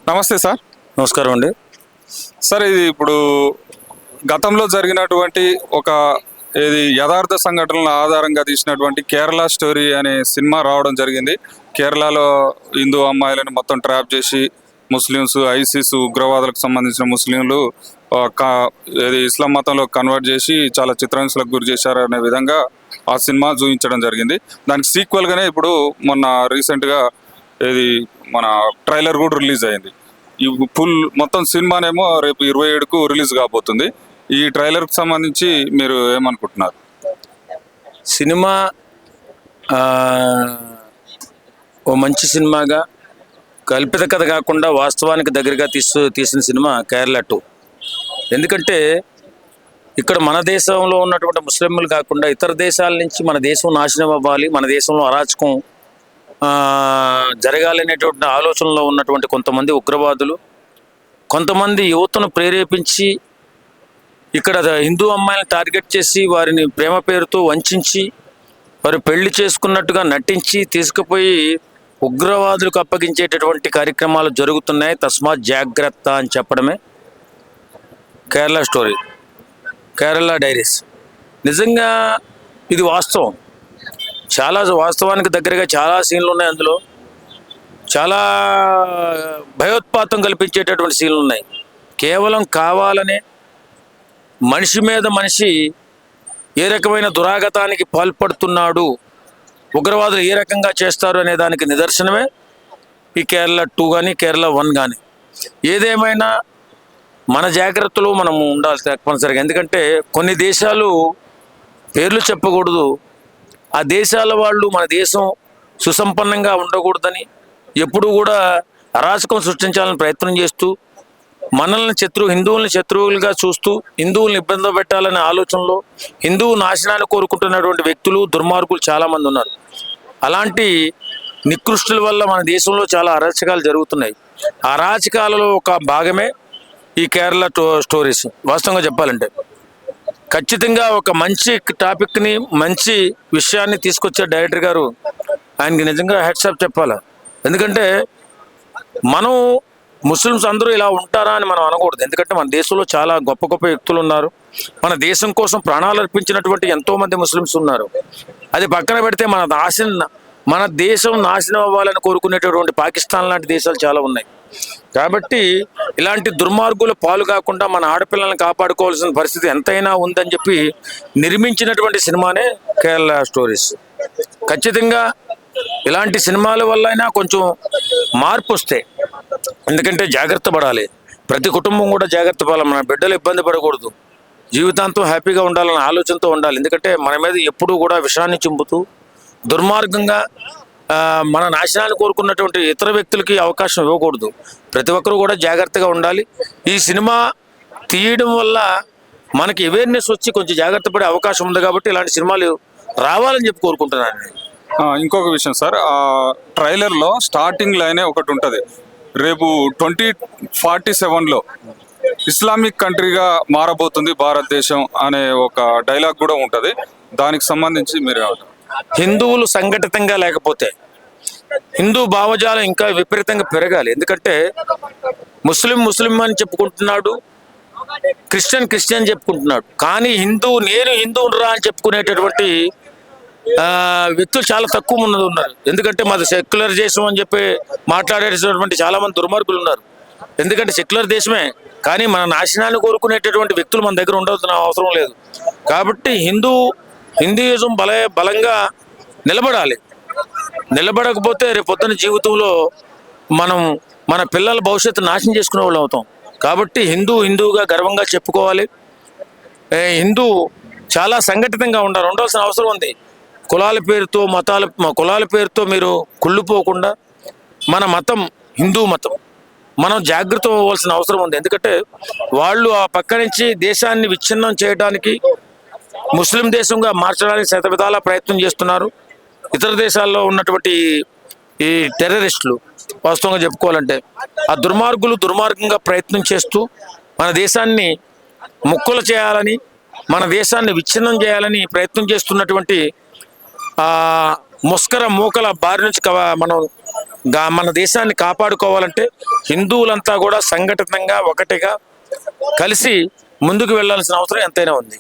నమస్తే సార్. నమస్కారం అండి. సార్, ఇది ఇప్పుడు గతంలో జరిగినటువంటి ఒక యథార్థ సంఘటనల ఆధారంగా తీసినటువంటి కేరళ స్టోరీ అనే సినిమా రావడం జరిగింది. కేరళలో హిందూ అమ్మాయిలను మొత్తం ట్రాప్ చేసి ముస్లిమ్స్, ఐసిస్ ఉగ్రవాదులకు సంబంధించిన ముస్లింలు ఇస్లాం మతంలో కన్వర్ట్ చేసి చాలా చిత్రహింసలకు గురి చేశారు అనే విధంగా ఆ సినిమా చూపించడం జరిగింది. దానికి సీక్వెల్గానే ఇప్పుడు మొన్న రీసెంట్గా మన ట్రైలర్ కూడా రిలీజ్ అయింది. ఈ మొత్తం సినిమానేమో రేపు 27కు రిలీజ్ కాబోతుంది. ఈ ట్రైలర్కి సంబంధించి మీరు ఏమనుకుంటున్నారు? సినిమా ఓ మంచి సినిమాగా, కల్పిత కథ కాకుండా వాస్తవానికి దగ్గరగా తీసిన సినిమా కేరళ 2. ఎందుకంటే ఇక్కడ మన దేశంలో ఉన్నటువంటి ముస్లింలు కాకుండా ఇతర దేశాల నుంచి మన దేశం నాశనం అవ్వాలి, మన దేశంలో అరాచకం జరగాలనేటువంటి ఆలోచనలో ఉన్నటువంటి కొంతమంది ఉగ్రవాదులు, కొంతమంది యువతను ప్రేరేపించి ఇక్కడ హిందూ అమ్మాయిలను టార్గెట్ చేసి వారిని ప్రేమ పేరుతో వంచి వారు పెళ్లి చేసుకున్నట్టుగా నటించి తీసుకుపోయి ఉగ్రవాదులకు అప్పగించేటటువంటి కార్యక్రమాలు జరుగుతున్నాయి. తస్మాత్ జాగ్రత్త అని చెప్పడమే కేరళ స్టోరీ, కేరళ డైరీస్. నిజంగా ఇది వాస్తవం, చాలా వాస్తవానికి దగ్గరగా చాలా సీన్లు ఉన్నాయి. అందులో చాలా భయోత్పాతం కల్పించేటటువంటి సీన్లు ఉన్నాయి. కేవలం కావాలనే మనిషి మీద మనిషి ఏ రకమైన దురాగతానికి పాల్పడుతున్నాడు, ఉగ్రవాదులు ఏ రకంగా చేస్తారు అనే దానికి నిదర్శనమే ఈ కేరళ 2 కానీ కేరళ 1 కానీ. ఏదేమైనా మన జాగ్రత్తలు మనం ఉండాలి తప్పనిసరిగా. ఎందుకంటే కొన్ని దేశాలు పేర్లు చెప్పకూడదు, ఆ దేశాల వాళ్ళు మన దేశం సుసంపన్నంగా ఉండకూడదని ఎప్పుడు కూడా అరాచకం సృష్టించాలని ప్రయత్నం చేస్తూ మనల్ని హిందువుల్ని శత్రువులుగా చూస్తూ హిందువుల్ని ఇబ్బంది పెట్టాలనే ఆలోచనలో హిందువు నాశనాన్ని కోరుకుంటున్నటువంటి వ్యక్తులు, దుర్మార్గులు చాలామంది ఉన్నారు. అలాంటి నికృష్టుల వల్ల మన దేశంలో చాలా అరాచకాలు జరుగుతున్నాయి. ఆ అరాచకాలలో ఒక భాగమే ఈ కేరళ స్టోరీస్. వాస్తవంగా చెప్పాలంటే ఖచ్చితంగా ఒక మంచి టాపిక్ని, మంచి విషయాన్ని తీసుకొచ్చే డైరెక్టర్ గారు, ఆయనకి నిజంగా హెడ్సప్ చెప్పాలి. ఎందుకంటే మనం ముస్లిమ్స్ అందరూ ఇలా ఉంటారా అని మనం అనకూడదు. ఎందుకంటే మన దేశంలో చాలా గొప్ప గొప్ప వ్యక్తులు ఉన్నారు. మన దేశం కోసం ప్రాణాలు అర్పించినటువంటి ఎంతోమంది ముస్లిమ్స్ ఉన్నారు. అది పక్కన పెడితే మన దేశం నాశనం అవ్వాలని కోరుకునేటటువంటి పాకిస్తాన్ లాంటి దేశాలు చాలా ఉన్నాయి. కాబట్టి ఇలాంటి దుర్మార్గుల పాలు కాకుండా మన ఆడపిల్లలను కాపాడుకోవాల్సిన పరిస్థితి ఎంతైనా ఉందని చెప్పి నిర్మించినటువంటి సినిమానే కేరళ స్టోరీస్. ఖచ్చితంగా ఇలాంటి సినిమాల వల్ల అయినా కొంచెం మార్పు వస్తే, ఎందుకంటే జాగ్రత్త పడాలి, ప్రతి కుటుంబం కూడా జాగ్రత్త పడాలి. మన బిడ్డలు ఇబ్బంది పడకూడదు, జీవితాంతం హ్యాపీగా ఉండాలన్న ఆలోచనతో ఉండాలి. ఎందుకంటే మన మీద ఎప్పుడూ కూడా విషాన్ని చింపుతూ దుర్మార్గంగా మన నాశనాన్ని కోరుకున్నటువంటి ఇతర వ్యక్తులకి అవకాశం ఇవ్వకూడదు. ప్రతి ఒక్కరూ కూడా జాగ్రత్తగా ఉండాలి. ఈ సినిమా తీయడం వల్ల మనకి అవేర్నెస్ వచ్చి కొంచెం జాగ్రత్త పడే అవకాశం ఉంది. కాబట్టి ఇలాంటి సినిమాలు రావాలని చెప్పి కోరుకుంటున్నాను నేను. ఇంకొక విషయం సార్, ఆ ట్రైలర్లో స్టార్టింగ్ లైనే ఒకటి ఉంటుంది, రేపు 2047లో ఇస్లామిక్ కంట్రీగా మారబోతుంది భారతదేశం అనే ఒక డైలాగ్ కూడా ఉంటుంది. దానికి సంబంధించి మీరు హిందువులు సంఘటితంగా లేకపోతే హిందూ భావజాలం ఇంకా విపరీతంగా పెరగాలి. ఎందుకంటే ముస్లిం అని చెప్పుకుంటున్నాడు, క్రిస్టియన్ చెప్పుకుంటున్నాడు, కానీ నేను హిందువురా అని చెప్పుకునేటటువంటి వ్యక్తులు చాలా తక్కువ మంది ఉన్నారు. ఎందుకంటే మాది సెక్యులర్ దేశం అని చెప్పి మాట్లాడేటటువంటి చాలా మంది దుర్మార్గులు ఉన్నారు. ఎందుకంటే సెక్యులర్ దేశమే, కానీ మన నాశనాన్ని కోరుకునేటటువంటి వ్యక్తులు మన దగ్గర ఉండవలసిన అవసరం లేదు. కాబట్టి హిందూయిజం బలంగా నిలబడాలి. నిలబడకపోతే రేపు పొద్దున జీవితంలో మన పిల్లల భవిష్యత్తు నాశనం చేసుకునే వాళ్ళు అవుతాం. కాబట్టి హిందువుగా గర్వంగా చెప్పుకోవాలి. హిందూ చాలా సంఘటితంగా ఉండాల్సిన అవసరం ఉంది. కులాల పేరుతో మీరు కుళ్ళిపోకుండా మన మతం హిందూ మతం, మనం జాగ్రత్త అవ్వాల్సిన అవసరం ఉంది. ఎందుకంటే వాళ్ళు ఆ పక్క నుంచి దేశాన్ని విచ్ఛిన్నం చేయడానికి, ముస్లిం దేశంగా మార్చడానికి శతవిధాల ప్రయత్నం చేస్తున్నారు. ఇతర దేశాల్లో ఉన్నటువంటి ఈ టెర్రరిస్టులు వాస్తవంగా చెప్పుకోవాలంటే ఆ దుర్మార్గంగా ప్రయత్నం చేస్తూ మన దేశాన్ని ముక్కలు చేయాలని, మన దేశాన్ని విచ్ఛిన్నం చేయాలని ప్రయత్నం చేస్తున్నటువంటి ముస్కర మూకల బారి నుంచి మనం మన దేశాన్ని కాపాడుకోవాలంటే హిందువులంతా కూడా సంఘటితంగా ఒకటిగా కలిసి ముందుకు వెళ్ళాల్సిన అవసరం ఎంతైనా ఉంది.